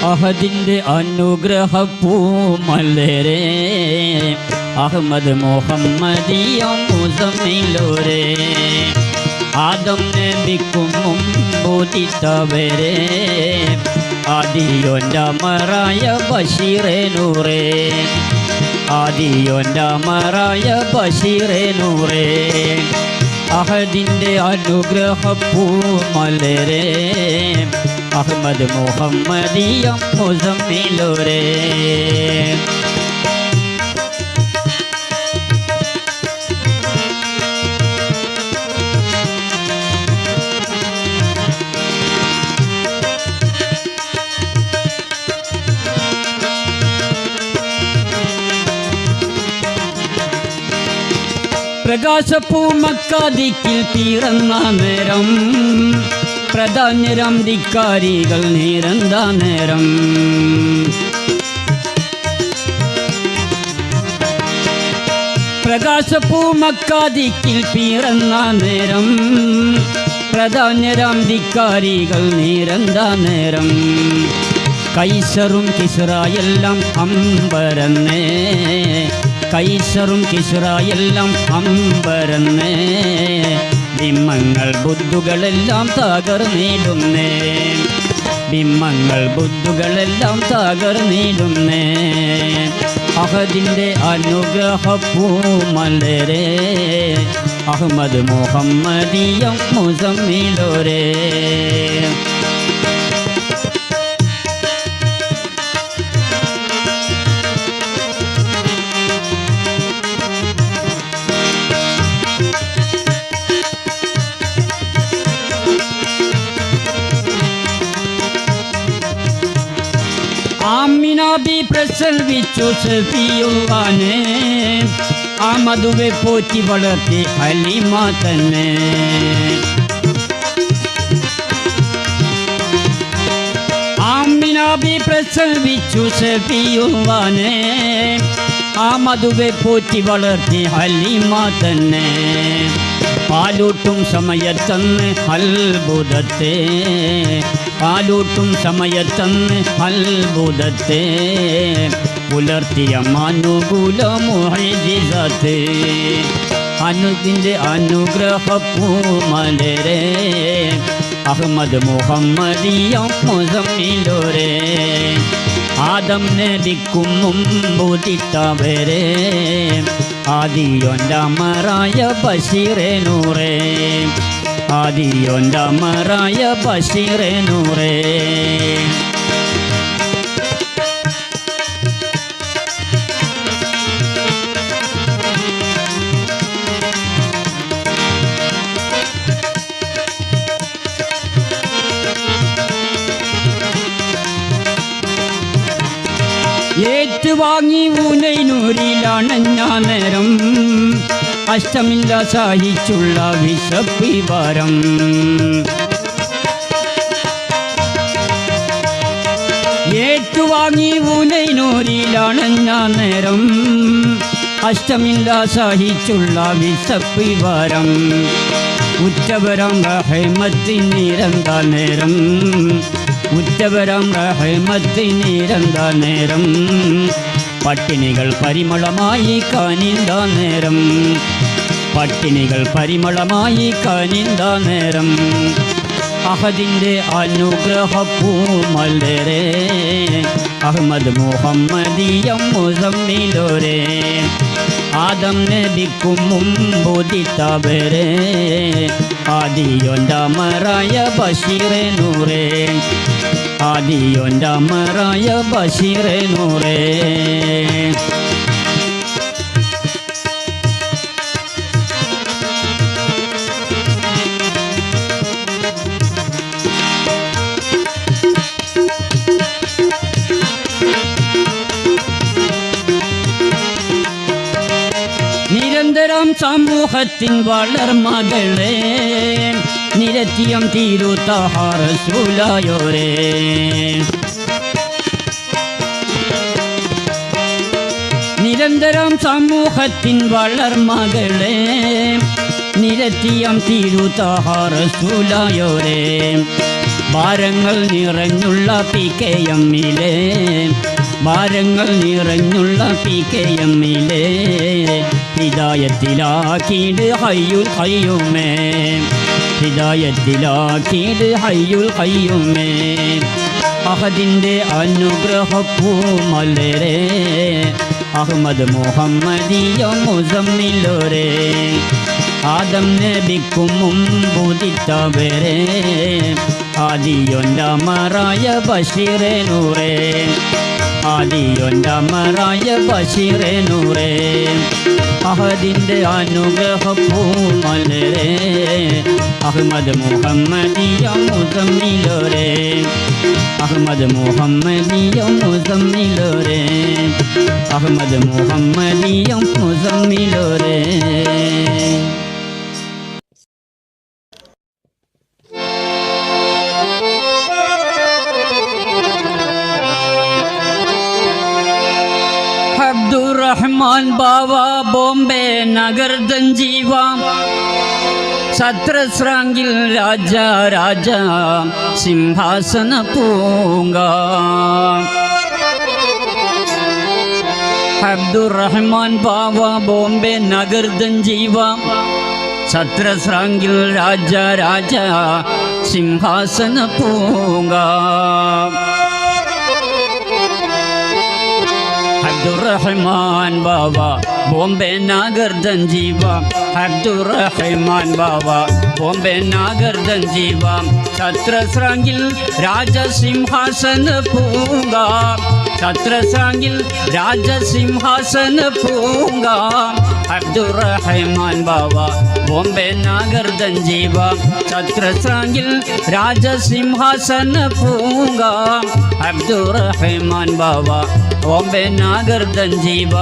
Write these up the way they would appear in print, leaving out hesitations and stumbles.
അഹദിൻ്റെ അനുഗ്രഹപ്പൂമലരെ അഹമ്മദ് മുഹമ്മദിയ മുസമ്മിലോരെ ആദം നബിക്കും മുമ്പുദിത്തവരെ ആദിയൊൻ്റമറായ ബഷീറെ നൂറേ ആദിയൊൻ്റമറായ ബഷീറെ നൂറേ അഹദിൻ്റെ അനുഗ്രഹപ്പൂമലരെ അഹമ്മദ് മുഹമ്മദിയ മുസമ്മിലോരെ പ്രകാശപ്പൂ മക്കാദിക്കിൽ പിറന്ന നേരം പ്രധാന്യരം ധിക്കാരികൾ നിരന്ത നേരം പ്രകാശപ്പൂ മക്കാദിക്കിൽ പിറന്ന നേരം പ്രധാന്യരം ധിക്കാരികൾ നിരന്ത നേരം കൈസറും കിസ്റയെല്ലാം അമ്പരന്നേ കൈസറും കിസ്റയെല്ലാം അമ്പരന്നേ ബിംബങ്ങൾ ബുദ്ധുകളെല്ലാം തകർന്നിടുന്നേ ബിംബങ്ങൾ ബുദ്ധുകളെല്ലാം തകർന്നിടുന്നേ അഹദിൻ്റെ അനുഗ്രഹപ്പൂമലരെ അഹമ്മദ് മുഹമ്മദിയ മുസമ്മിലോരെ ആമിനാബി പ്രസവിച്ചു സഫിയുള്ളാനെ ആ മധുവെ പോറ്റി വളർത്തി ഹലീമ തന്നെ ആമിനാബി പ്രസവിച്ചു സഫിയുള്ളാനെ ആ മധുവെ പോറ്റി വളർത്തി ഹലീമ തന്നെ പാലൂട്ടും സമയത്തന്ന് അത്ഭുതത്തെ പാലൂട്ടും സമയത്തന്ന് അത്ഭുതത്തെ പുലർത്തിയ മാനുകൂല മുഅ്ജിസത്തെ അനുദിൻ്റെ അനുഗ്രഹപ്പൂമലരെ അഹമ്മദ് മുഹമ്മദിയ മുസമ്മിലോരെ ആദം നബിക്കും മുമ്പുദിത്തവരെ ആദിയൊൻ്റമറായ ബഷീറെ നൂറേ ആദിയൊൻ്റമറായ ബഷീറെ നൂറേ ഏറ്റുവാങ്ങി ഊനൈനൂരിലണഞ്ഞ നേരം അഷ്ടമില്ല സഹിച്ചുള്ള വിശപ്പിവാരം ഏറ്റുവാങ്ങി ഊനൈനൂരിലണഞ്ഞ നേരം അഷ്ടമില്ല സഹിച്ചുള്ള വിശപ്പിവാരം ഉറ്റവരം റഹ്മത്തിനിരന്ത നേരം ഉറ്റവരം റഹ്മത്തിനിരന്ത നേരം പട്ടിണികൾ പരിമളമായി കാനിന്ത നേരം പട്ടിണികൾ പരിമളമായി കാനിന്ത നേരം അഹദിൻ്റെ അനുഗ്രഹപ്പൂമലരെ അഹമ്മദ് മുഹമ്മദിയ മുസമ്മിലോരെ ആദം നബിക്കും മുമ്പുദിത്തവരെ ആദിയൊൻ്റമറായ ബഷീറെ നൂറേ ആദിയൊൻ്റമറായ ബഷീറെ നൂറേ നിരന്തരം സമൂഹത്തിൻ വളർമകളെ നിരത്തിയം തീരുത്താഹ റസൂലായോരേ നിരന്തരം സമൂഹത്തിൻ വളർമകളെ നിരത്തിയം തീരുത്താഹ റസൂലായോരേ ഭാരങ്ങൾ നിറഞ്ഞുള്ള PKM-ലെ ഭാരങ്ങൾ നിറഞ്ഞുള്ള PKM-ലെ ഹിദായത്തിലാക്കീട് ഹയ്യുൽ ഖയ്യൂമേ ഹിദായത്തിലാക്കീട് ഹയ്യുൽ ഖയ്യൂമേ അഹദിൻ്റെ അനുഗ്രഹപ്പൂമലരെ അഹ്മദ് മുഹമ്മദിയ മുസമ്മിലോരെ ആദം നബിക്കും മുമ്പുദിത്തവരെ ആദിയൊണ്ടമറായ ബഷീറെ നൂറേ ആദിയൊണ്ടമറായ ബഷീറെ നൂറേ അഹദിൻ്റെ അനുഗ്രഹപ്പൂമലരെ അഹ്മദ് മുഹമ്മദിയ മുസമ്മിലോരെ അഹ്മദ് മുഹമ്മദിയ മുസമ്മിലോരെ അഹ്മദ് മുഹമ്മദിയ മുസമ്മിലോരെ അബ്ദുറഹ്മാൻ ബാവ ബോംബെ നഗർ ദഞ്ജീവ സത്രസ്രാങ്കിൽ രാജ രാജ സിംഹാസന പൂങ്ക അബ്ദുറഹ്മാൻ ബാവ ബോംബെ നഗർ ദഞ്ജീവ സത്രസ്രാങ്കിൽ രാജ രാജ സിംഹാസന പൂങ്ക അബ്ദുറഹ്മാൻ ബാവ ബോംബെ നഗർ ദഞ്ജീവ അബ്ദുറഹ്മാൻ ബാവ ബോംബെ നഗർ ദഞ്ജീവ ഛത്രസ്രാങ്കിൽ രാജസിംഹാസന പൂങ്ക ഛത്രസ്രാങ്കിൽ രാജസിംഹാസന പൂങ്ക അബ്ദുറഹ്മാൻ ബാവ ബോംബെ നഗർ ദഞ്ജീവ ഛത്രസ്രാങ്കിൽ രാജസിംഹാസന പൂങ്ക അബ്ദുറഹ്മാൻ ബാവ ബോംബെ നഗർ ദഞ്ജീവ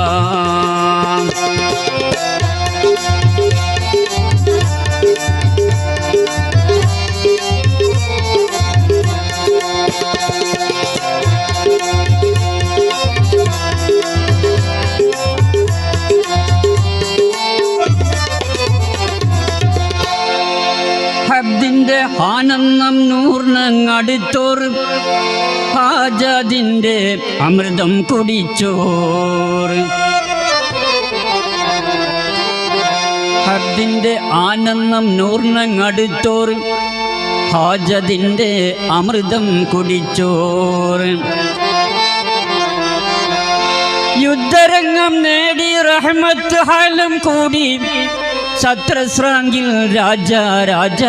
ഹബ്ദിൻ്റെ ആനന്ദം നൂർന്നങ്ങടുത്തോർ ഹാജതിൻ്റെ അമൃതം കുടിച്ചോർ ഹബ്ദിൻ്റെ ആനന്ദം നൂർന്നങ്ങടുത്തോർ ഹാജതിൻ്റെ അമൃതം കുടിച്ചോർ യുദ്ധരംഗം നേടി റഹ്മത്ത് ഹാലം കൂടി സത്രസ്രാങ്കിൽ രാജ രാജ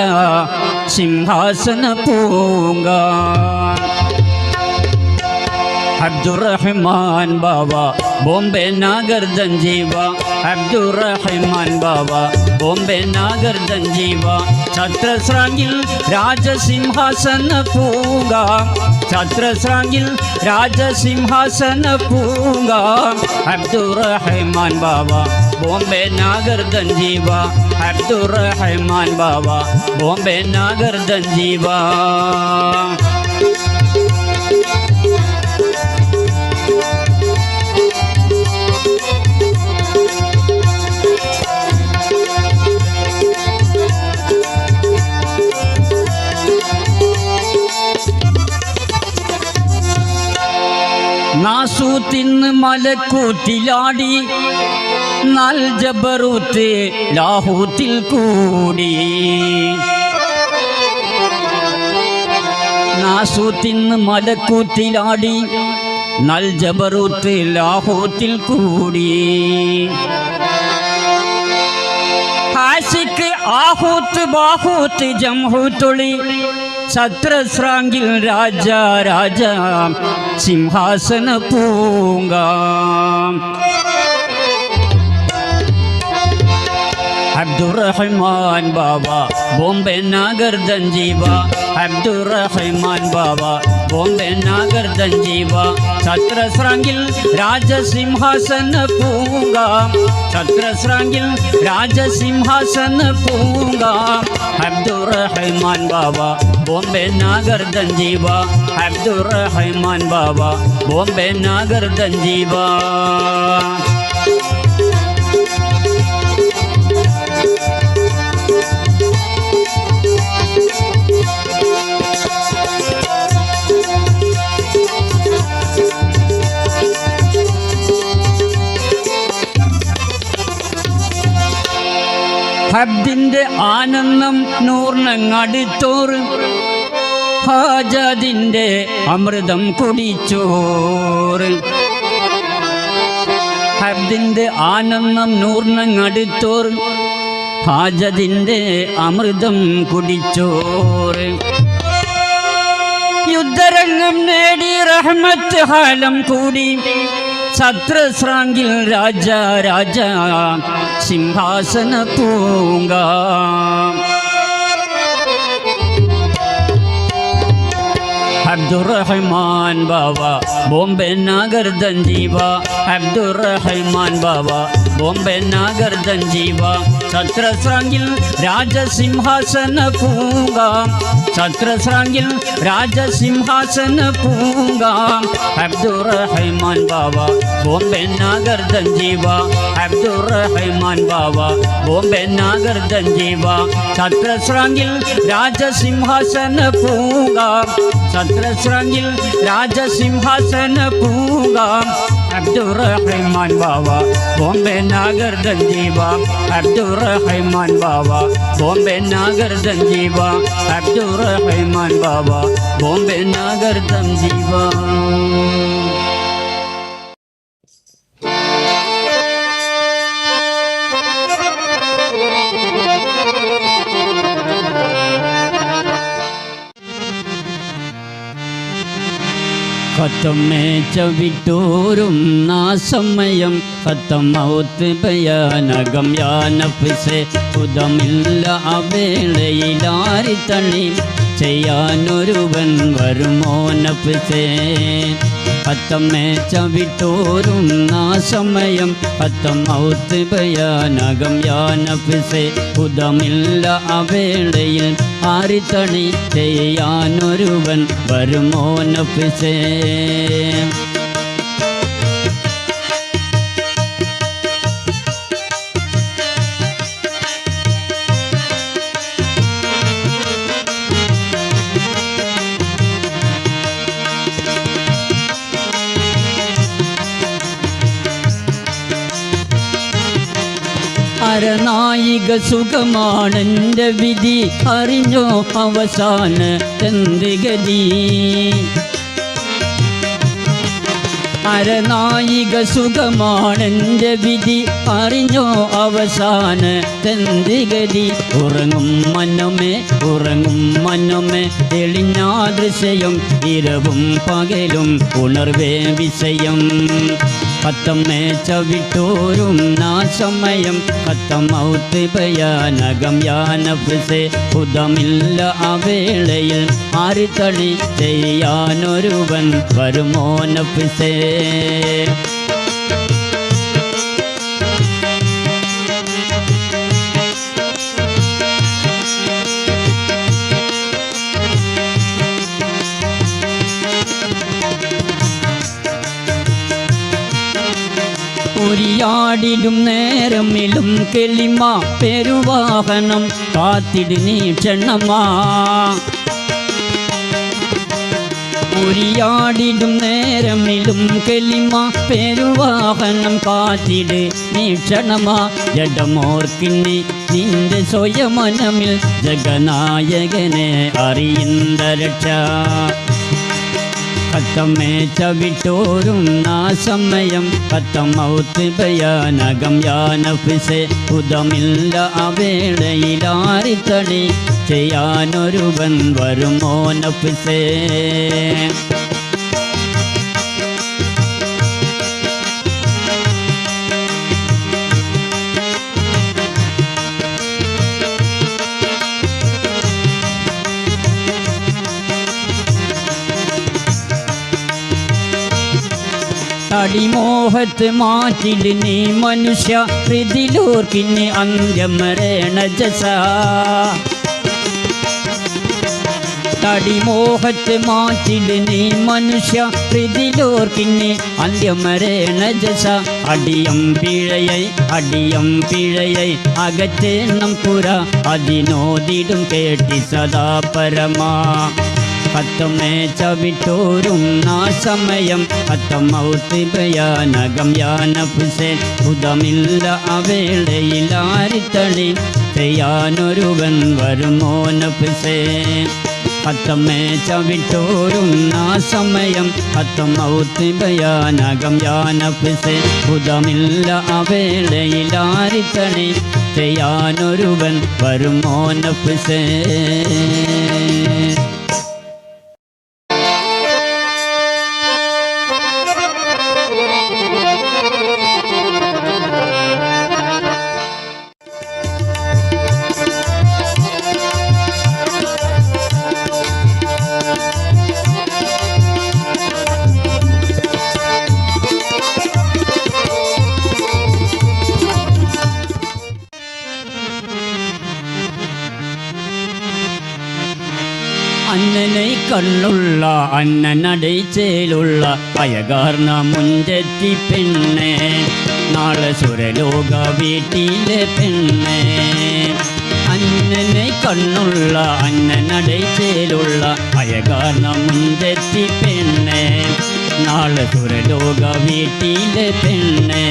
സിംഹാസന പൂങ്ക അബ്ദുറഹ്മാൻ ബാവ ബോംബെ നഗർ ദഞ്ജീവ അബ്ദുറഹ്മാൻ ബാവ ബോംബെ നഗർ ദഞ്ജീവ ഛത്രസ്രാങ്കിൽ രാജസിംഹാസന പൂങ്ക ഛത്രസ്രാങ്കിൽ രാജസിംഹാസന പൂങ്ക അബ്ദുറഹ്മാൻ ബാവ ബോംബെ നഗർ ദഞ്ജീവ അബ്ദുറഹ്മാൻ ബാവ ബോംബെ നഗർ ദഞ്ജീവ നാസൂത്തിന്ന് മലക്കൂത്തിലാടി നൽ ജബറൂത്ത് ലാഹൂത്തിൽ കൂടി നാസൂത്തിന്ന് മലക്കൂത്തിലാടി നൽ ജബറൂത്ത് ലാഹൂത്തിൽ കൂടി ഹാസിക്ക് ആഹൂത്ത് ബാഹൂത്ത് ജംഹൂത്തുളി ഛത്രസ്രാങ്കിൽ രാജ രാജ സിംഹാസന പൂങ്ക അബ്ദുറഹ്മാൻ ബാബ ബോംബെ നഗർ ദഞ്ജീവ അബ്ദുറഹ്മാൻ ബാബ ബോംബെ നഗർ ദഞ്ജീവ ഛത്രശ്രാങ്കിൽ രാജസിംഹാസന പൂങ്കാം ഛത്രശ്രാങ്കിൽ രാജസിംഹാസന പൂങ്കാം അബ്ദുറഹ്മാൻ ബാബ ബോംബെ നഗർ ദഞ്ജീവ അബ്ദുറഹ്മാൻ ബാബ ബോംബെ നഗർ ദഞ്ജീവ ഹബ്ദിന്റെ ആനന്ദം നൂർണങ്ങടുത്തോറ് ഹാജദിന്റെ അമൃതം കുടിച്ചോറ് ഹബ്ദിന്റെ ആനന്ദം നൂർണങ്ങടുത്തോറ് ഹാജദിന്റെ അമൃതം കുടിച്ചോറ് യുദ്ധരംഗം നേടി റഹ്മത്ത് ഹാലം കൂടി ഛത്രശ്രാങ്കിൽ രാജ രാജ സിംഹാസന പൂങ്കാ അബ്ദുറഹ്മാൻ ബാബ ബോംബെ നഗർ ദഞ്ജീവ അബ്ദുറഹ്മാൻ ബാബ ബോംബെ നഗർ ദഞ്ജീവ ഛത്രശ്രാങ്കിൽ രാജസിംഹാസന പൂങ്കാ ഛത്രശ്രാങ്കിൽ രാജസിംഹാസന പൂങ്കാ അബ്ദുറഹ്മാൻ ബാബ ബോംബെ നഗർ ദഞ്ജീവ അബ്ദുറഹ്മാൻ ബാബ ബോംബെ നഗർ ദഞ്ജീവ ഛത്രശ്രാങ്കിൽ രാജസിംഹാസന പൂങ്കാ ഛത്രശ്രാങ്കിൽ രാജസിംഹാസന പൂങ്കാ അബ്ദുറഹ്മാൻ ബാബ ബോംബെ നഗർ ദഞ്ജീവ അബ്ദുറഹ്മാൻ ബാബ ബോംബെ നഗർ ദഞ്ജീവ അബ്ദുറഹ്മാൻ ബാബ ബോംബെ നഗർ ദഞ്ജീവ ഖത്തം ചവിട്ടോറും നാ സമയം ഖത്തം മൗത്ത് ഭയാനകം യാ നഫ്സേ ഉദമില്ല അവേളയിലാരി തണി ചെയ്യാനൊരുവൻ വരുമോ നഫ്സേ ഖത്തം ചവിട്ടോറും നാ സമയം ഖത്തം മൗത്ത് ഭയാനകം യാ നഫ്സേ ഉദമില്ല അവേളയിൽ ആരി തണി ചെയ്യാനൊരുവൻ വരുമോ നഫ്സേ അരനായിക സുഖമാണെൻ്റെ വിധി അറിഞ്ഞോ അവസാന എന്തിഗതി അരനായിക സുഖമാണെൻ്റെ വിധി അറിഞ്ഞോ അവസാന എന്തിഗതി ഉറങ്ങും മനമേ തെളിഞ്ഞാദൃശ്യം ഇരവും പകലും ഉണർവേ വിഷയം ഖത്തം ചവിട്ടോറും നാ സമയം ഖത്തം മൗത്ത് ഭയാനകം യാ നഫ്സേ ഉദമില്ല അവേളയിൽ ആര് തളി ചെയ്യാനൊരുവൻ വരുമോ നഫ്സേ ഉരിയാടിടും നേരമിലും കെളിമ പെരുവാഹനം കാത്തിട് നീ ക്ഷണമാ ഉരിയാടിടും നേരമിലും കെളിമ പെരുവാഹനം കാത്തിട് നീ ക്ഷണമാ ജഡമോർക്കിന്നി നിന്റെ സ്വയമനമിൽ ജഗനായകനെ അറിയുന്ന രക്ഷ ഖത്തം ചവിട്ടോറും നാ സമയം ഖത്തം മൗത്ത് ഭയാനകം യാ നഫ്സേ ഉദമില്ല അവേളയിലാരി തടി ചെയ്യാനൊരുവൻ വരുമോ നഫ്സേ തടിമോഹത്ത് മാറ്റിട് നീ മനുഷ്യ ഹൃദിലോർക്കിനി അന്ത്യം മരണ ജസ തടിമോഹത്ത് മാറ്റിട് നീ മനുഷ്യ ഹൃദിലോർക്കിനി അന്ത്യം മരണ ജസ അടിയം പിഴയൈ അകറ്റേണം പുര അതിനോദിടും കേട്ടി സദാ പരമാ ഹത്തമേ ചവിട്ടോരും ആ സമയം ഹത്തമൗത്ത് ഭയാനകം യാനഫ്സേ ഹുദമില്ല അവേളയിൽ ആരിത്തടി ചെയ്യാനൊരുവൻ വരുമോ നഫ്സേ ഹത്തമേ ചവിട്ടോരും ആ സമയം ഹത്തമൗത്ത് ഭയാനകം യാനഫ്സേ ഹുദമില്ല അവേളയിൽ ആരിത്തടി ചെയ്യാനൊരുവൻ വരുമോ നഫ്സേ അന്നനെ കണ്ണുള്ള അന്നനടയിച്ചേലുള്ള അയകാർന്ന മുഞ്ചെത്തി പെണ്ണെ നാളെ സുരലോക വീട്ടിലെ പെണ്ണെ അന്നനെ കണ്ണുള്ള അന്നനടയിച്ചേലുള്ള അയകാർന്ന മുഞ്ചെത്തി പെണ്ണെ നാളെ സുരലോക വീട്ടിലെ പെണ്ണെ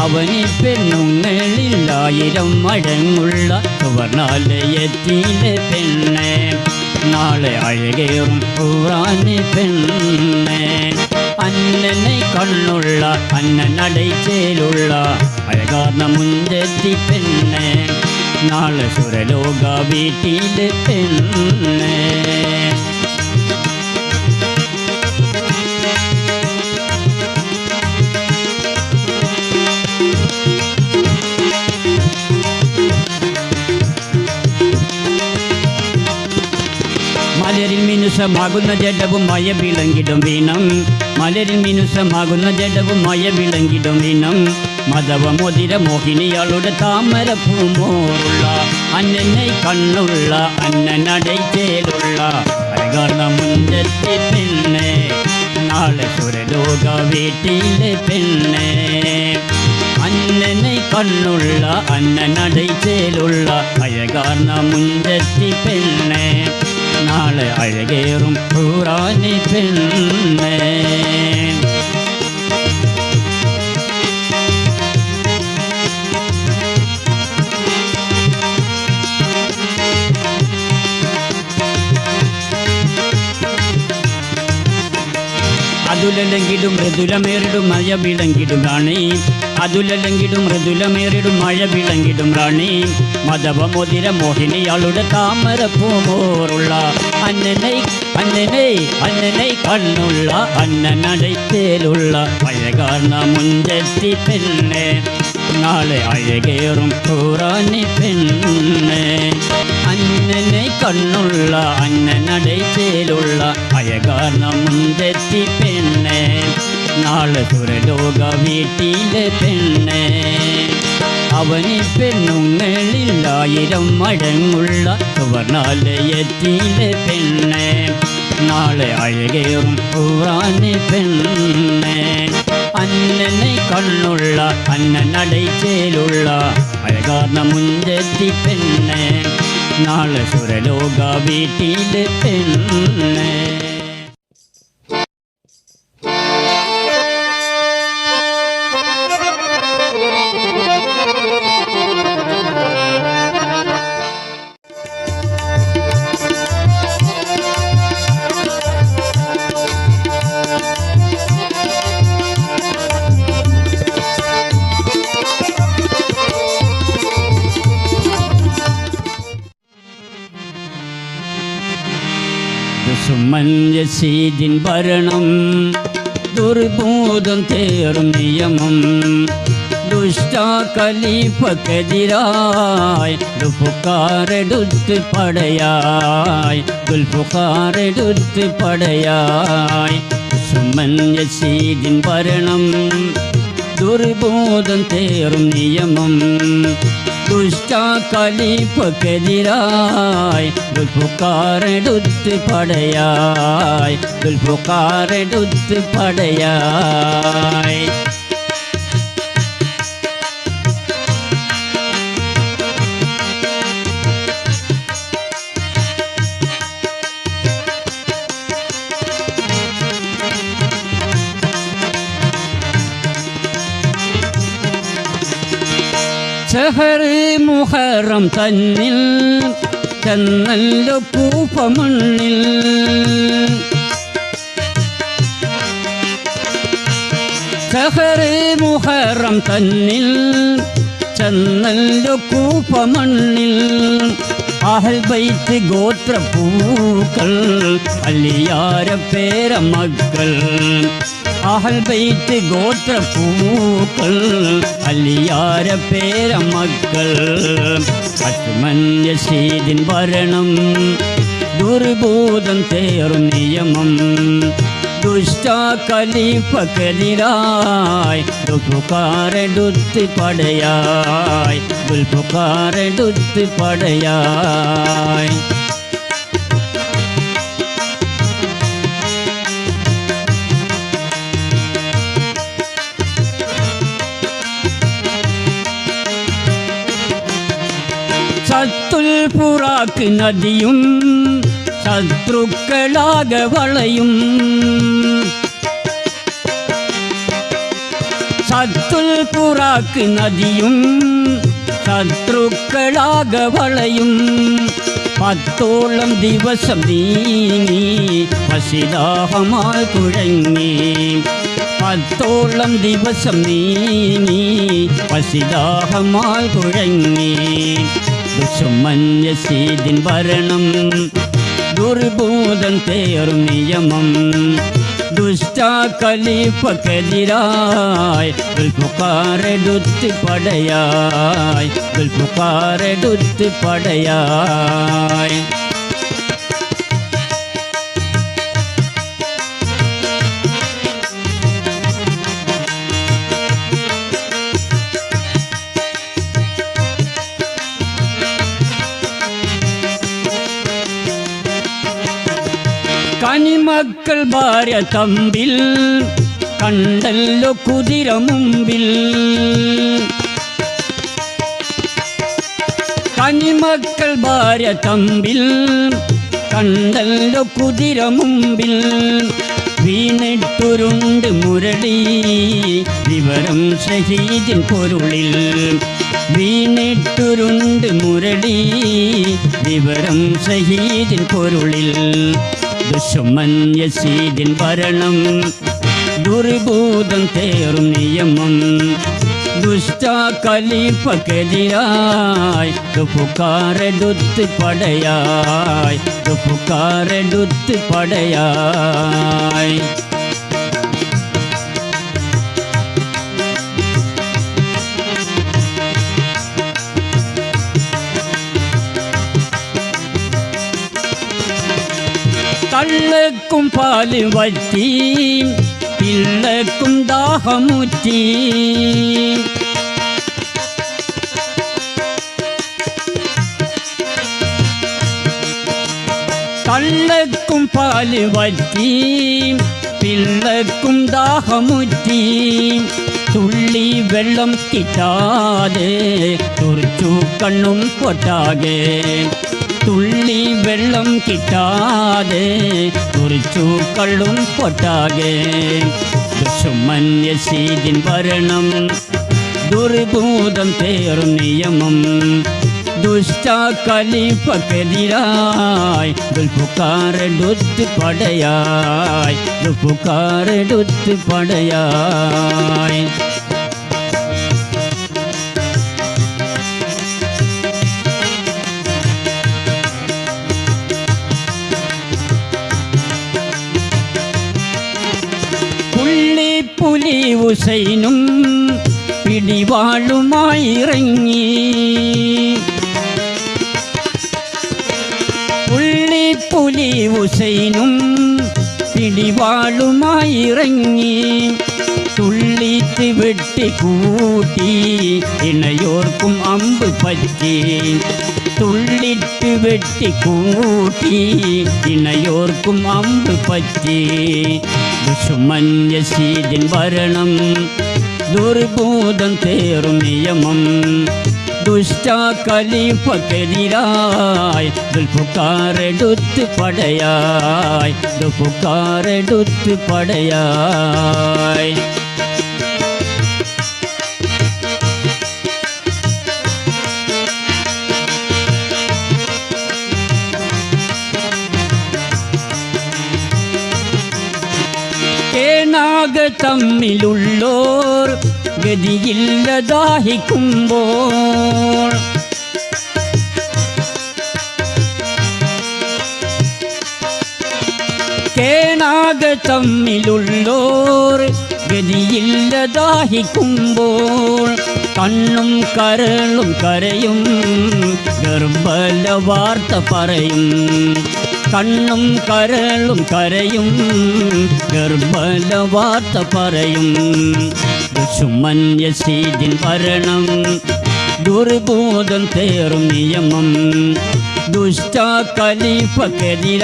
അവനി പെണ്ണുങ്ങളിലായിരം മടങ്ങുള്ള സുവർണാലയത്തിലെ പെണ്ണെ നാളെ അഴകേറും പൂറാനി പെണ്ണെ അന്നനെ കണ്ണുള്ള അന്നനടയിച്ചേലുള്ള അഴകാർന്ന മുഞ്ചെത്തി പെണ്ണെ നാളെ സുരലോക വീട്ടിലെ പെണ്ണെ മലരിൽ മിനുസമാകുന്ന ജഡവും മയ വിളങ്ങിടും വീണം മലരിൽ മിനുസമാകുന്ന ജഡവും മയ വിളങ്ങിടും വീണം മധവ മോതിര മോഹിനിയാളുടെ താമര പൂമോറുള്ള അന്നനെ കണ്ണുള്ള അന്നനടയിച്ചേലുള്ള അഴകാർന്ന മുഞ്ചെത്തി പെണ്ണെ നാളെ സുരലോക വീട്ടിലെ പെണ്ണെ അന്നനെ കണ്ണുള്ള അന്നനടയിച്ചേലുള്ള അഴകാർന്ന മുഞ്ചെത്തി പെണ്ണെ നാളെ അഴകേറും പൂറാനി പെണ്ണെ അതുലലെങ്കിലും മൃദുലമേറിടും മഴ വിളങ്ങിടും റാണി അതുലലെങ്കിലും മൃദുലമേറിടും മഴ വിളങ്ങിടും റാണി മധവ മോതിര മോഹിനിയാളുടെ താമര പൂമോറുള്ള അന്നനെ കണ്ണുള്ള അന്നനടയിച്ചേലുള്ള അഴകാർന്ന മുഞ്ചെത്തി പെണ്ണെ നാളെ അഴകേറും പൂറാനി പെണ്ണെ അന്നനെ കണ്ണുള്ള അന്നനടയിച്ചേലുള്ള അഴകാർന്ന മുഞ്ചെത്തി പെണ്ണെ നാളെ സുരലോക വീട്ടിലെ പെണ്ണെ അവനി പെണ്ണുങ്ങളിലായിരം മടങ്ങുള്ള സുവർണാലയത്തിലെ പെണ്ണെ നാളെ അഴകേറും പൂറാനി പെണ്ണെ അന്നനെ കണ്ണുള്ള അന്നനടയിച്ചേലുള്ള അഴകാർന്ന മുഞ്ചെത്തി പെണ്ണെ നാളെ സുരലോക വീട്ടിലെ പെണ്ണെ സുമഞ്ജസീദിൻ ഭരണം ദുർബോധം തേറും നിയമം ദുഷ്ട ഖലീഫക്കെതിരായി ദുൽഫുക്കാരെടുത്ത് പടയായി ദുഷ്മൻ യസീദിൻ ഭരണം ദുർബോധം തേറും നിയമം ദുഷ്ട ഖലീഫക്കെതിരായി ദുൽഫുക്കാരെടുത്ത് പടയായി ദുൽഫുക്കാരെടുത്ത് പടയായി ഷഹർ മുഹറം തന്നിൽ ചെന്നല്ലോ കൂഫ മണ്ണിൽ ഷഹർ മുഹറം തന്നിൽ ചെന്നല്ലോ കൂഫ മണ്ണിൽ അഹ്ൽ ബൈത്ത് ഗോത്രപ്പൂക്കൾ അലിയാര പേരമക്കൾ അഹ്ൽ ബൈത്ത് ഗോത്രപ്പൂക്കൾ അലിയാര പേരമക്കൾ ഉസ്മാൻ യസീദിൻ ഭരണം ദുർബോധം തേറും നിയമം ദുഷ്ട ഖലീഫക്കെതിരായി ദുൽഫുക്കാരെടുത്ത് പടയായി ദുൽഫുക്കാരെടുത്ത് പടയായി സത്തുൽ ഫുറാക്ക് നദിയും ശത്രുക്കളാകെ വളയും സത്തുൽ ഫുറാക്ക് നദിയും ശത്രുക്കളാകെ വളയും 10ഓളം ദിവസം നീങ്ങി പശിദാഹമാൽ കുഴങ്ങി 10ഓളം ദിവസം നീങ്ങി പശിദാഹമാൽ കുഴങ്ങി ഉസ്മാൻ യസീദിൻ ഭരണം ദുർബോധം തേറും നിയമം ദുഷ്ട ഖലീഫക്കെതിരായി ദുൽഫുക്കാരെടുത്ത് പടയായി ദുൽഫുക്കാരെടുത്ത് പടയായി കനിമക്കൾ ഭാര്യ തമ്പിൽ കണ്ടല്ലോ കുതിര മുമ്പിൽ കനിമക്കൾ ഭാര്യ തമ്പിൽ കണ്ടല്ലോ കുതിര മുമ്പിൽ വീണിട്ടുരുണ്ട് മുരളി വിവരം ഷഹീദിൻ പൊരുളിൽ വീണിട്ടുരുണ്ട് മുരളി വിവരം ഷഹീദിൻ പൊരുളിൽ ഉസ്മാൻ യസീദിൻ ഭരണം ദുർബോധം തേറും നിയമം ദുഷ്ട ഖലീഫക്കെതിരായി ദുൽഫുക്കാരെടുത്ത് പടയായി ദുൽഫുക്കാരെടുത്ത് പടയായി കള്ളക്കും പാല് വറ്റി പിള്ളക്കും ദാഹമുറ്റി കള്ളക്കും പാല് വറ്റി പിള്ളക്കും ദാഹമുറ്റി തുള്ളി വെള്ളം കിട്ടാതെ തുറച്ചു കണ്ണും പൊട്ടാകെ തുള്ളി വെള്ളം കിട്ടാതെ തുറിച്ചു കള്ളും പൊട്ടാകെ ഉസ്മാൻ യസീദിൻ ഭരണം ദുർബോധം തേറും നിയമം ദുഷ്ട ഖലീഫക്കെതിരായി ദുൽഫുക്കാരെടുത്ത് പടയായി ദുൽഫുക്കാരെടുത്ത് പടയായി പുലി ഹുസൈനും പിടിവാളുമായി ഇറങ്ങി പുലി ഹുസൈനും പിടിവാളുമായി ഇറങ്ങി തുള്ളിച്ച് വെട്ടിക്കൂട്ടി ഇണയോർക്കും അമ്പ് പറ്റി തുള്ളിട്ട് വെട്ടിക്കൂട്ടി ഇണയോർക്കും അമ്പ് പറ്റി ദുഷ്മൻ യസീദിൻ ഭരണം ദുർബോധം തേറും നിയമം ദുഷ്ട ഖലീഫക്കെതിരായി ദുൽഫുക്കാരെടുത്ത് പടയായി ദുൽഫുക്കാരെടുത്ത് പടയായി കേനാക തമ്മിലുള്ളോർ ഗതിയില്ലതാഹിക്കുമ്പോൾ കേനാക തമ്മിലുള്ളോർ ഗതിയില്ലതാഹിക്കുമ്പോൾ കണ്ണും കരളും കരയും ഗർഭല വാർത്ത പറയും കണ്ണും കരളും കരയും ഗർഭല വാർത്ത പറയും ദുഷ്മൻ യസീദിൻ ഭരണം ദുർബോധം തേറും നിയമം ദുഷ്ട ഖലീഫക്കെതിരായി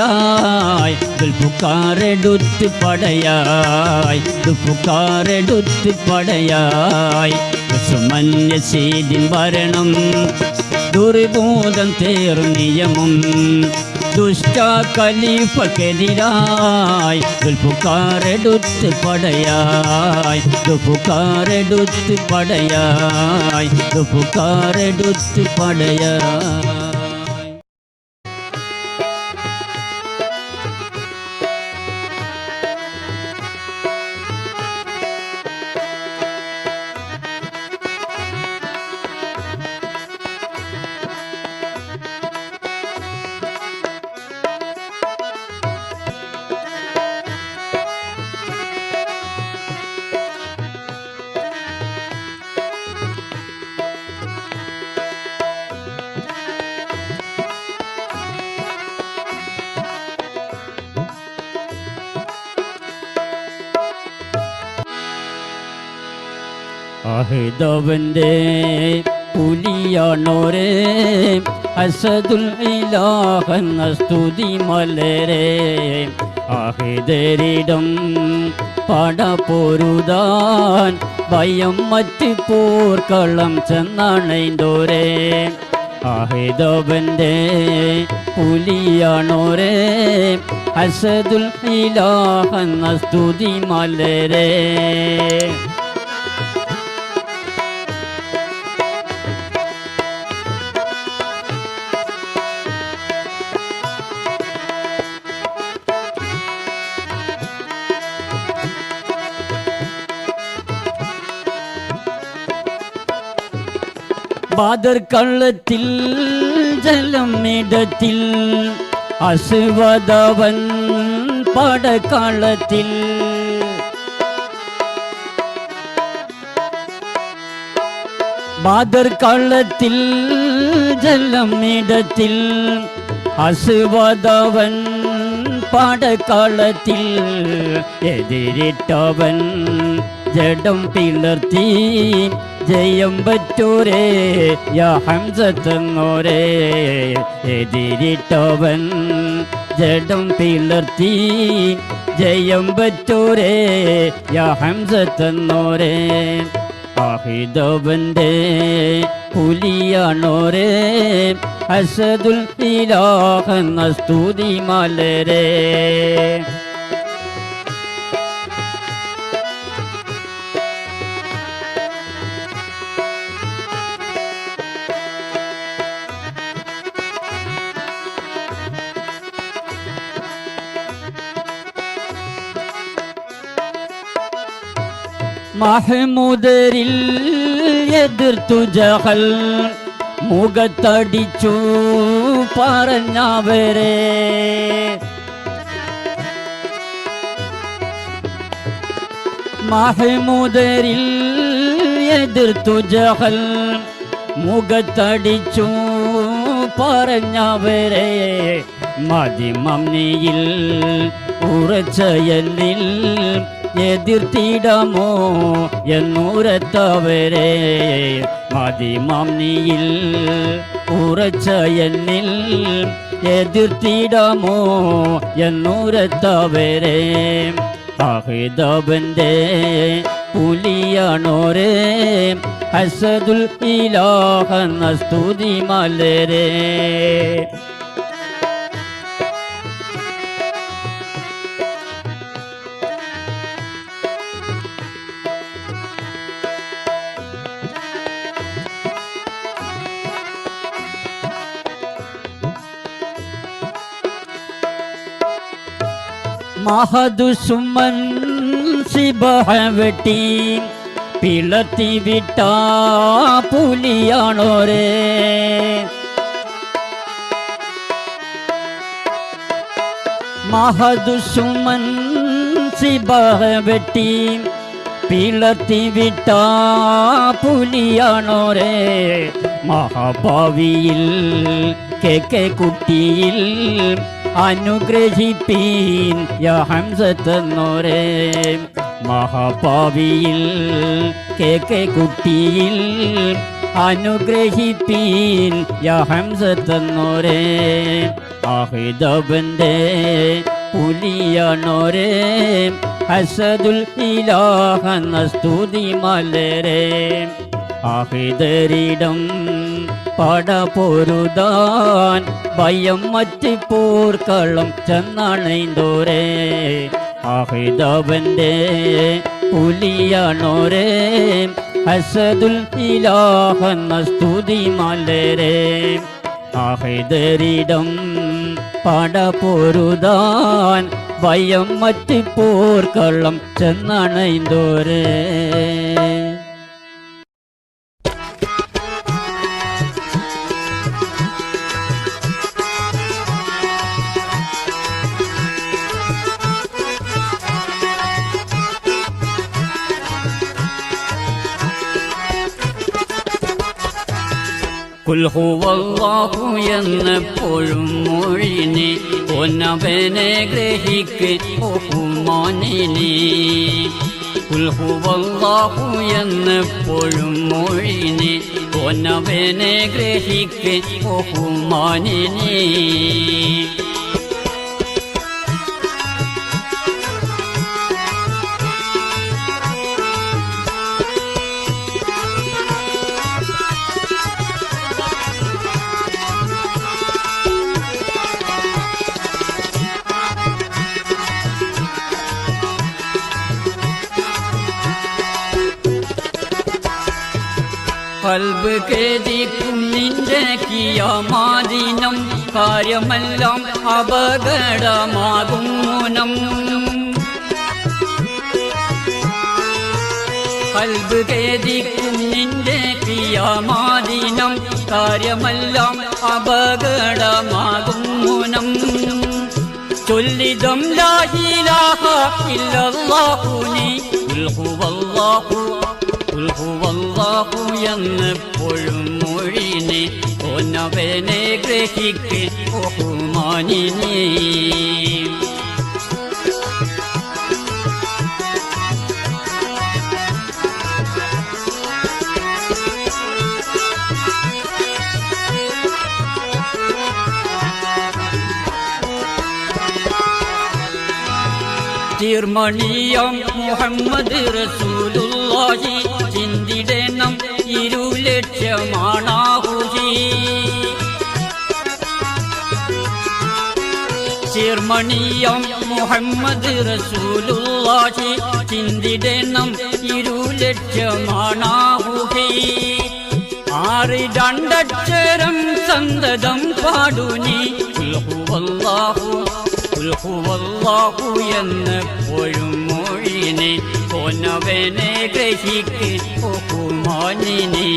ദുൽഫുക്കാരെടുത്ത് പടയായി ദുൽഫുക്കാരെടുത്ത് പടയായി ദുഷ്മൻ യസീദിൻ ഭരണം ദുർബോധം തേറും നിയമം ദുഷ്ട ഖലീഫക്കെതിരായി ദുൽഫുക്കാരെടുത്ത് പടയായി ദുൽഫുക്കാരെടുത്ത് പടയായി ദുൽഫുക്കാരെടുത്ത് പടയായി അഹദവന്റെ പുലിയാണോരേ അസദുൽ ഇലാഹെന്ന സ്തുതി മലരേ അഹിദരിടം പട പൊരുതാൻ ഭയം മറ്റ് പോർക്കളം ചെന്നണൈന്തോരേ അഹിദവന്റെ പുലിയാണോരേ അസദുൽ ഇലാഹെന്ന സ്തുതി മലരേ ബാദർ കള്ളത്തിൽ ജലമിടത്തിൽ അസുവദവൻ പടക്കളത്തിൽ ബാദർ കള്ളത്തിൽ ജലമിടത്തിൽ അസുവദവൻ പടക്കളത്തിൽ എതിരിട്ടവൻ ജഡം പിളർത്തി ജയം പറ്റൂരേ യാ ഹംസത്തെന്നോരേ എതിരിട്ടവൻ ജഡം പിളർത്തി ജയം പറ്റൂരേ യാ ഹംസത്തെന്നോരേ അഹിദവന്റെ പുലിയാണോരേ അസദുൽ ഇലാഹെന്ന സ്തുതി മലരേ മഹ്മൂദരിൽ എതിർത്തു ജഹൽ മുഖത്തടിച്ചു പറഞ്ഞവരെ മഹ്മൂദരിൽ എതിർത്തു ജഹൽ മുഖത്തടിച്ചു പറഞ്ഞവരെ മതിമമ്നിയിൽ ഉറച്ചയല്ലിൽ എതിർത്തിടമോ എന്നൂരത്തവരെ മതിമമ്നിയിൽ ഉറച്ചയല്ലിൽ എതിർത്തിടമോ എന്നൂരത്തവരെ അഹിതബന്റെ പുലിയാണോരേ അസദുൽ ഇലാഹെന്ന സ്തുതി മലരേ മഹദുസുമൻ സിബഹ വെട്ടി പിളർത്തി വിട്ട പുലിയാണോരേ മഹദുസുമൻ സിബഹ വെട്ടി പിളർത്തി വിട്ട പുലിയാണോരേ മഹാഭാവിയിൽ കെ കുട്ടിയിൽ അനുഗ്രഹിപ്പീൻ യാ ഹംസത്തെന്നോരേ മഹാഭാവിയിൽ കെ കുട്ടിയിൽ അനുഗ്രഹിപ്പീൻ യാ ഹംസത്തെന്നോരേ അഹിതബന്റെ പുലിയാണോരേ അസദുൽ ഇലാഹെന്ന സ്തുതി മലരേ അഹിതരിടം പട പൊരുതാൻ ഭയം മറ്റ് പോർക്കളം ചെന്നണൈന്തോരേ അഹിതവന്റെ പുലിയാണോരേ അസദുൽ ഇലാഹെന്ന സ്തുതി മലരേ അഹിതരിടം പട പൊരുതാൻ ഭയം മറ്റ് പോർക്കളം ചെന്നണൈന്തോരേ ഖുൽ ഹുവല്ലാഹു എന്നപ്പോഴും മൊഴിനി പൊന്നവനെ ഗ്രഹിക്ക് ബഹുമാനിനി ഖുൽ ഹുവല്ലാഹു എന്നപ്പോഴും മൊഴിനി പൊന്നവനെ ഗ്രഹിക്ക് ബഹുമാനിനി കൽബ് കേദിക്കും നിന്റെ കിയാമാദിനം കാര്യമെല്ലാം അപകടമാകും മുനം കൽബ് കേദിക്കും നിന്റെ കിയാമാദിനം കാര്യമെല്ലാം അപകടമാകും മുനം ചൊല്ലിദം ലാ ഇലാഹ ഇല്ലല്ലാഹു നീ ഖുൽ ഹുവല്ലാഹു ഖുൽ ഹുവല്ലാഹു എന്നപ്പോഴും മൊഴിനി പൊന്നവനെ ഗ്രഹിക്ക് ബഹുമാനിനി തീർമണിയം മുഹമ്മദ് റസൂലുള്ളാഹി ചിന്തിടണം 2 ലക്ഷമാണാഹുഹി തീർമണിയം മുഹമ്മദ് റസൂലുള്ളാഹി ചിന്തിടണം 2 ലക്ഷമാണാഹുഹി 6 രണ്ടക്ഷരം സന്തതം പാടുനി ഖുൽ ഹുവല്ലാഹു ഖുൽ ഹുവല്ലാഹു എന്നപ്പോഴും മൊഴിനി പൊന്നവനെ ഗ്രഹിക്ക് ബഹുമാനിനി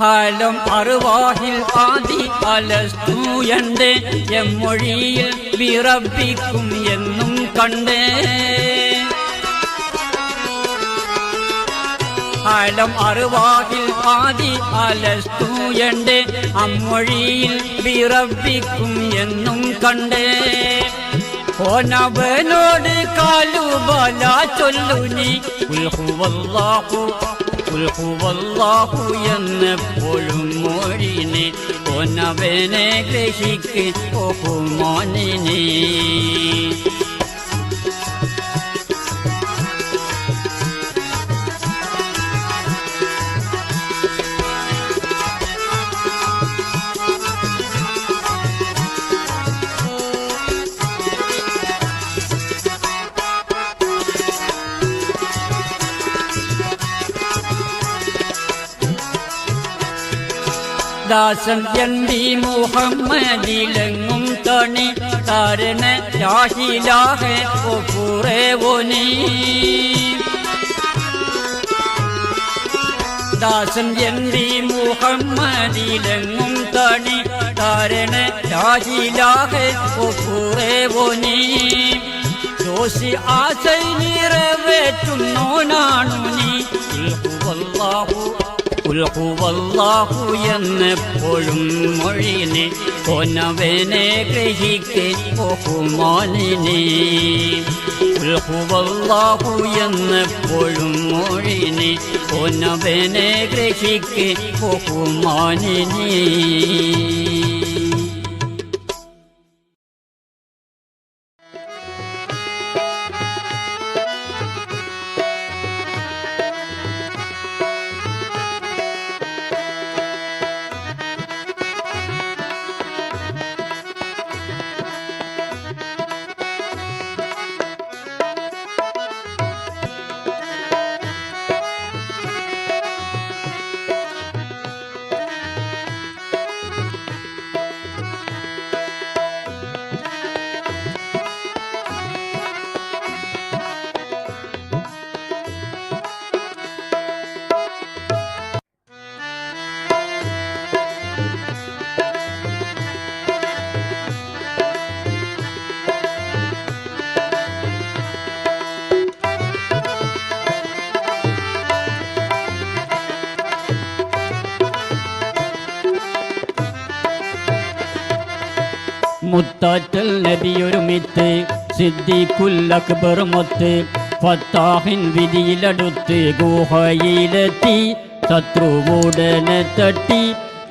ആലം അറുവാഹിൽ ആദി അലസ്തു എന്റെ എമ്മൊഴിയിൽ വിറപ്പിക്കും എന്നും കണ്ടേ. ആലം അറുവാഹിൽ ആദി അലസ്തു എന്റെ അമ്മൊഴിയിൽ വിറപ്പിക്കും എന്നും കണ്ടേ. ഓനവനോട് കാലുബല ചൊല്ലു നീ ഉൽഹുവല്ലാഹു ഉൽഹുവല്ലാഹു എന്നെപ്പോഴും മൊഴിനെ. ഓനവനെ ഗ്രഹിക്ക് ബഹുമാനിനെ. ദാസൻ എൻവി മുഹമ്മദിലെങ്ങും തണി താരന ലാഹിലാഹെ ഒപ്പുറേ ഓനീ. ദാസൻ എൻവി മുഹമ്മദിലെങ്ങും തണി താരന ലാഹിലാഹെ ഒപ്പുറേ ഓനീ. ദോഷി ആശൈ നിറവേറ്റുന്നോനാണു നീ. ഉൽഹുവല്ലാഹു ഉൽഹുവല്ലാഹു എന്നെപ്പോഴും മൊഴിനെ. ഓനവനെ ഗ്രഹിക്ക് ബഹുമാനിനെ. ഉൽഹുവല്ലാഹു എന്നെപ്പോഴും മൊഴിനെ. ഓനവനെ ഗ്രഹിക്ക് ബഹുമാനിനെ. മുത്താറ്റൽ നബിയൊരുമിത്ത് സിദ്ദീഖുൽ അക്ബർ മൊത്ത് ഫത്താഹിൻ വിധിയിലടുത്ത് ഗുഹയിലെത്തി ശത്രുവുടനെ തട്ടി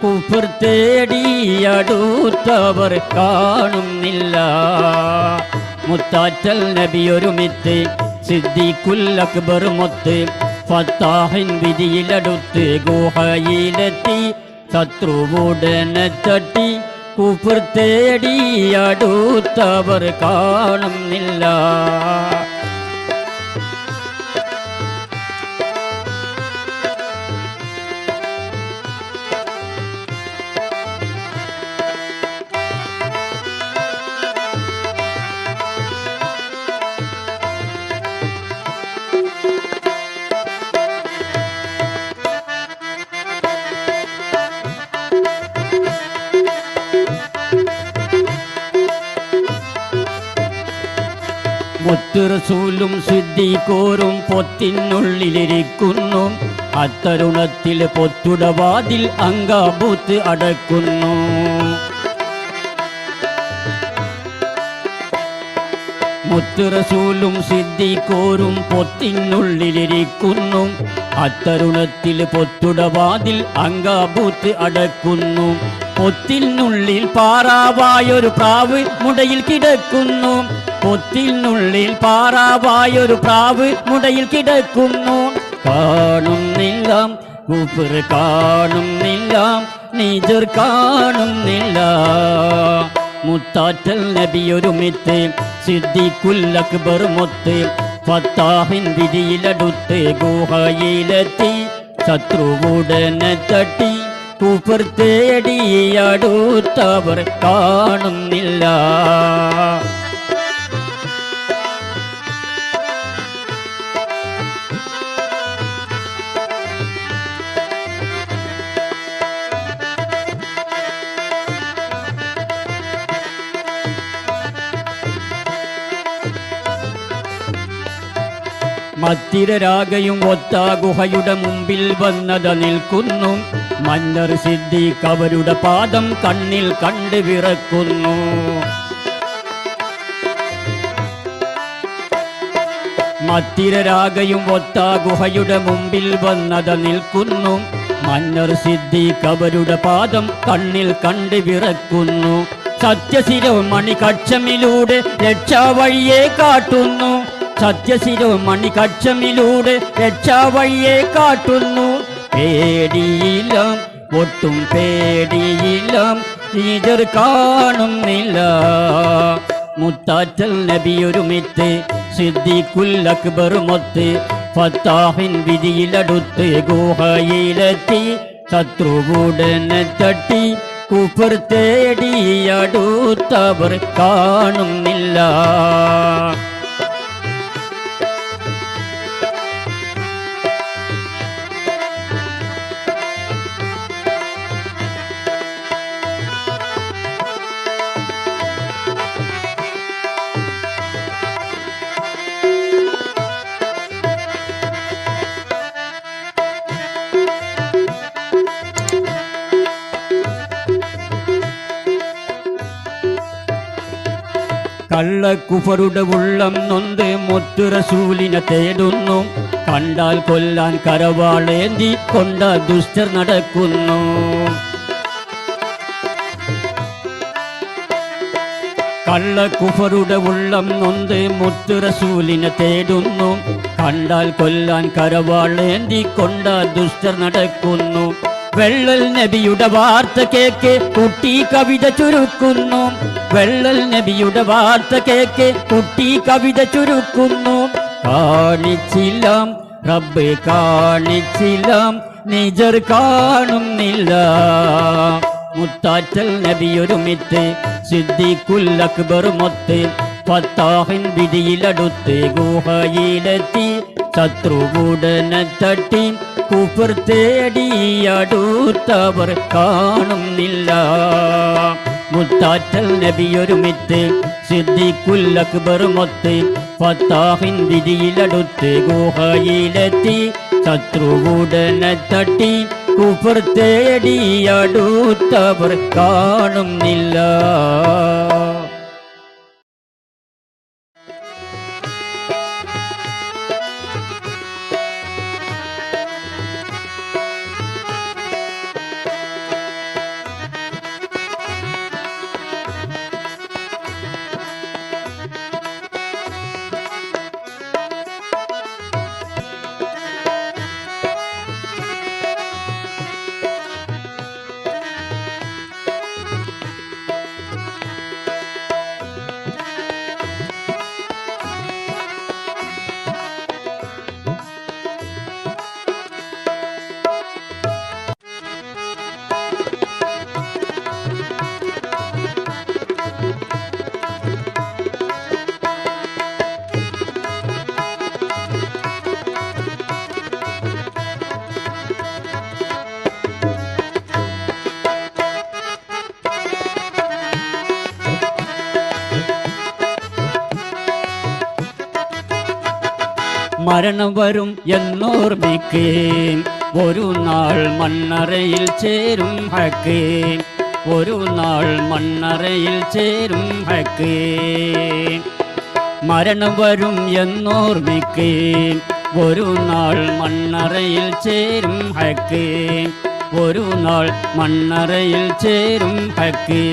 കുഫർ തേടിയടുത്തവർ കാണുന്നില്ല. മുത്താറ്റൽ നബിയൊരുമിത്ത് സിദ്ദീഖുൽ അക്ബർ മൊത്ത് ഫത്താഹിൻ വിധിയിലടുത്ത് ഗുഹയിലെത്തി ശത്രുവുടനെ തട്ടി കുഫർ തേടിയടുത്തവർ കാണുന്നില്ല. മുത്ത് റസൂലും സിദ്ദീഖോരും പൊത്തിനുള്ളിലിരിക്കുന്നു. അത്തരുണത്തിൽ പൊത്തുടവാതിൽ അങ്കാബൂത്ത് അടക്കുന്നു. മുത്ത് റസൂലും സിദ്ദീഖോരും പൊത്തിനുള്ളിലിരിക്കുന്നു. അത്തരുണത്തിൽ പൊത്തുടവാതിൽ അങ്കാബൂത്ത് അടക്കുന്നു. പൊത്തിനുള്ളിൽ പാറാവായൊരു പ്രാവ് മുടയിൽ കിടക്കുന്നു. പൊത്തിനുള്ളിൽ പാറാവായൊരു പ്രാവ് മുടയിൽ കിടക്കുന്നു. കാണുന്നില്ല കുഫർ, കാണുന്നില്ല നിജർ, കാണുന്നില്ല. മുത്താറ്റൽ നബിയൊരുമിത്ത് സിദ്ദീഖുൽ അക്ബർ മൊത്ത് ഫത്താഹിൻ വിധിയിലടുത്ത് ഗുഹയിലെത്തി ശത്രുവുടനെ തട്ടി കുഫർ തേടിയടുത്തവർ കാണുന്നില്ല. മത്തിരരാഗയും ഒത്ത ഗുഹയുടെ മുമ്പിൽ വന്നത് നിൽക്കുന്നു. മന്നർ സിദ്ദീഖ് അവരുടെ പാദം കണ്ണിൽ കണ്ട് വിറക്കുന്നു. മത്തിരരാഗയും ഒത്ത ഗുഹയുടെ മുമ്പിൽ വന്നത് നിൽക്കുന്നു. മന്നർ സിദ്ദീഖ് അവരുടെ പാദം കണ്ണിൽ കണ്ട് വിറക്കുന്നു. സത്യശിരോമണി കക്ഷമിലൂടെ രക്ഷാവഴിയെ കാട്ടുന്നു. സത്യശിരോമണി കക്ഷമിലൂടെ രക്ഷാവഴിയെ കാട്ടുന്നു. പേടിയില്ല, ഒട്ടും പേടിയില്ല, ഈജർ കാണുന്നില്ല. മുത്താറ്റൽ നബിയൊരുമിത്ത് സിദ്ദീഖുൽ അക്ബർ മൊത്ത് ഫത്താഹിൻ വിധിയിലടുത്ത് ഗുഹയിലെത്തി. ശത്രുവുടനെ തട്ടി കുഫർ തേടിയടുത്തവർ കാണുന്നില്ല. കള്ളക്കുഫറുടെ ഉള്ളം നൊന്ത് മുത്തു റസൂലിനെ തേടുന്നു. കണ്ടാൽ കൊല്ലാൻ കരവാളേന്തി കൊണ്ട ദുഷ്ടർ നടക്കുന്നു. കള്ളക്കുഫറുടെ ഉള്ളം നൊന്ത് മുത്തു റസൂലിനെ തേടുന്നു. കണ്ടാൽ കൊല്ലാൻ കരവാളേന്തി കൊണ്ട ദുഷ്ടർ നടക്കുന്നു. വെള്ളൽ നബിയുടെ വാർത്ത കേക്ക് കുട്ടി കവിത ചുരുക്കുന്നു. വെള്ളൽ നബിയുടെ വാർത്ത കേക്ക് കുട്ടി കവിത ചുരുക്കുന്നു. കാണിച്ചില്ല റബ്ബ് കാണിച്ചില്ല, നിജർ കാണുന്നില്ല. മുത്താറ്റൽ നബിയൊരുമിത്ത് സിദ്ദീഖുൽ അക്ബർ മൊത്ത് ഫത്താഹിൻ വിധിയിലടുത്ത് ഗുഹയിലെത്തി. ശത്രുവുടനെ തട്ടി കുഫർ തേടിയടുത്തവർ കാണുന്നില്ല. മുത്താറ്റൽ നബിയൊരുമിത്ത് സിദ്ദീഖുൽ അക്ബർ മൊത്ത് ഫത്താഹിൻ വിധിയിലടുത്ത് ഗുഹയിലെത്തി. ശത്രുവുടനെ തട്ടി കുഫർ തേടിയടുത്തവർ കാണുന്നില്ല. മരണം വരും എന്നോർമ്മിക്ക് ഒരു നാൾ മണ്ണറയിൽ ചേരും ഹക്ക്. ഒരു നാൾ മണ്ണറയിൽ ചേരും ഹക്ക്. മരണം വരും എന്നോർമ്മിക്ക് ഒരു നാൾ മണ്ണറയിൽ ചേരും ഹക്ക്. ഒരു നാൾ മണ്ണറയിൽ ചേരും ഹക്ക്.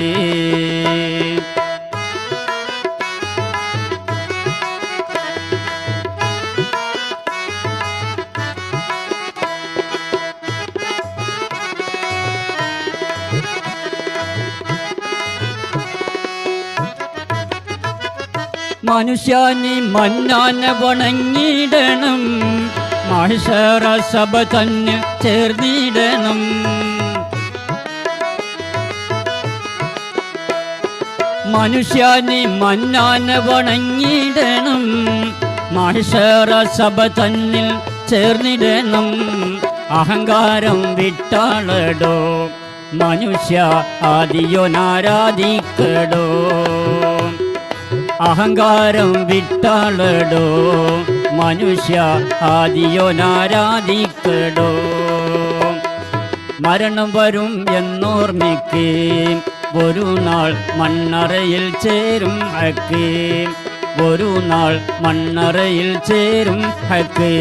മനുഷ്യാനി മന്നാനെ വണങ്ങിയിടണം. മഹ്ശറ സഭ തന്നെ ചേർന്നിടണം. മനുഷ്യാനി മന്നാനെ വണങ്ങിയിടണം. മഹ്ശറ സഭ തന്നിൽ ചേർന്നിടണം. അഹങ്കാരം വിട്ടാളടോ മനുഷ്യ ആദിയോനാരാധിക്കടോ. അഹങ്കാരം വിട്ടാളടോ മനുഷ്യ ആദിയോനാരാധിക്കടോ മരണം വരും എന്നോർമ്മിക്ക് ഒരു നാൾ മണ്ണറയിൽ ചേരും ഹക്ക് ഒരു നാൾ മണ്ണറയിൽ ചേരും ഹക്ക്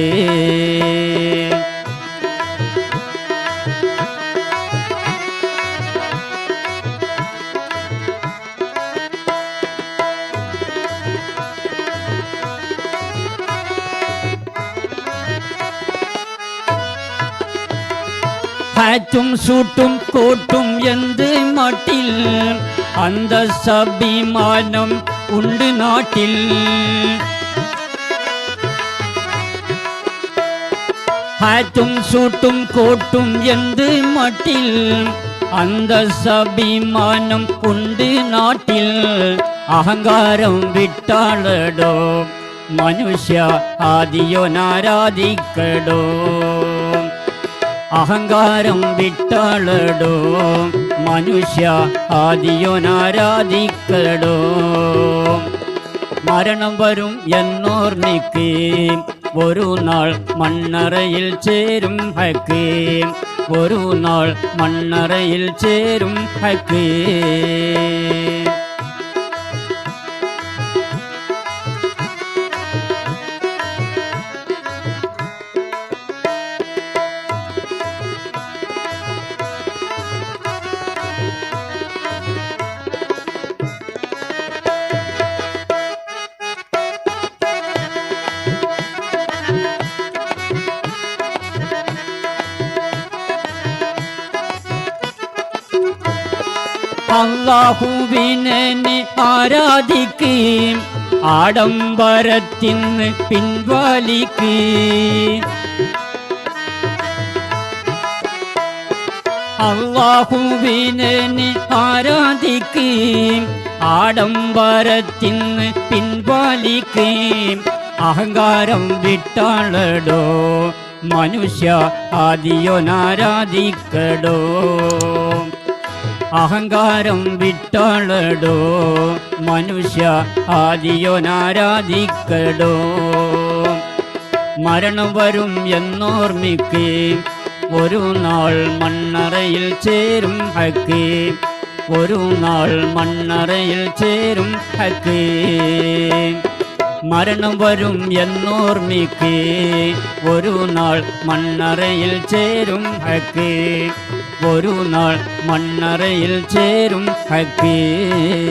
ും സൂട്ടും കോട്ടും എന്ത് മട്ടിൽ അന്തസ്സഭിമാനം ഉണ്ട് നാട്ടിൽ ും സൂട്ടും കോട്ടും എന്ത് മട്ടിൽ അന്തസ്സഭിമാനം ഉണ്ട് നാട്ടിൽ അഹങ്കാരം വിട്ടാളടോ മനുഷ്യ ആദിയോനാരാധിക്കടോ അഹങ്കാരം വിട്ടാളടോ മനുഷ്യ ആദിയോനാരാധിക്കടോ മരണം വരും എന്നോർമ്മിക്ക് ഒരു നാൾ മണ്ണറയിൽ ചേരും ഹക്ക് ഒരു നാൾ മണ്ണറയിൽ ചേരും ഹക്ക് അല്ലാഹുവിനെ ആരാധിക്ക് ആഡംബരത്തിന്ന് പിൻവാലിക്ക് അല്ലാഹുവിനെ ആരാധിക്ക് ആഡംബരത്തിന്ന് പിൻവാലിക്ക് അഹങ്കാരം വിട്ടാളടോ മനുഷ്യ ആദിയോനാരാധിക്കടോ അഹങ്കാരം വിട്ടാളടോ മനുഷ്യ ആദിയോനാരാധിക്കടോ മരണം വരും എന്നോർമ്മിക്ക് ഒരു നാൾ മണ്ണറയിൽ ചേരും ഹക്ക് ഒരു നാൾ മണ്ണറയിൽ ചേരും ഹക്ക് മരണം വരും എന്നോർമ്മിക്ക് ഒരു നാൾ മണ്ണറയിൽ ചേരും ഹക്ക് ഒരു നാൾ മണ്ണറയിൽ ചേരും ഹക്ക്